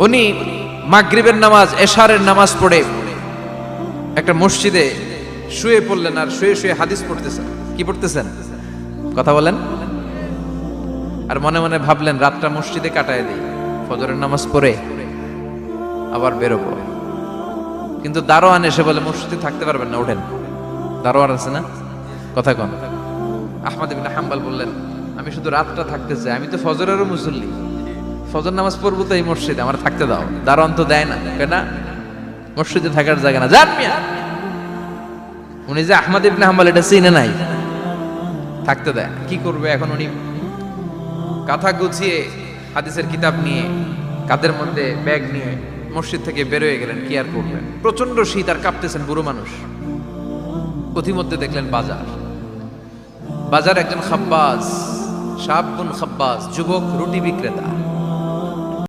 উনি মাগরিবের নামাজ এশারের নামাজ পড়ে একটা মসজিদে শুয়ে পড়লেন, আর শুয়ে শুয়ে হাদিস পড়তেছেন। কি পড়তেছেন? কথা বলেন। আর মনে মনে ভাবলেন রাতটা মসজিদে কাটায় দিই, ফজরের নামাজ পড়ে আবার বেরোবো। কিন্তু দারোয়ান এসে বলে মসজিদে থাকতে পারবেন না, ওঠেন। দারোয়ান আছে না, কথা কন। আহমদ ইবনে হাম্বল বললেন আমি শুধু রাতটা থাকতে চাই, আমি তো ফজরেরও মুসল্লি, ফজর নামাজ পড়বো তো এই মসজিদে, আমার থাকতে দাও। দারোয়ান তো দেয় না, কেনা মসজিদে থাকার জায়গা না, যান মিয়া। উনি যে আহমদ ইবনে হাম্বল এটা চিনে নাই, থাকতে দেয়। কি করবে এখন? উনি কাঁথা গুছিয়ে হাদিসের কিতাব নিয়ে কাঁধের মধ্যে ব্যাগ নিয়ে মসজিদ থেকে বেরোয় গেলেন। কি আর করবেন, প্রচন্ড শীত, আর কাঁপতেছেন, বুড়ো মানুষ। পথিমধ্যে দেখলেন বাজার, বাজার একজন খাব্বাজ, শাবুন খাব্বাজ, যুবক রুটি বিক্রেতা।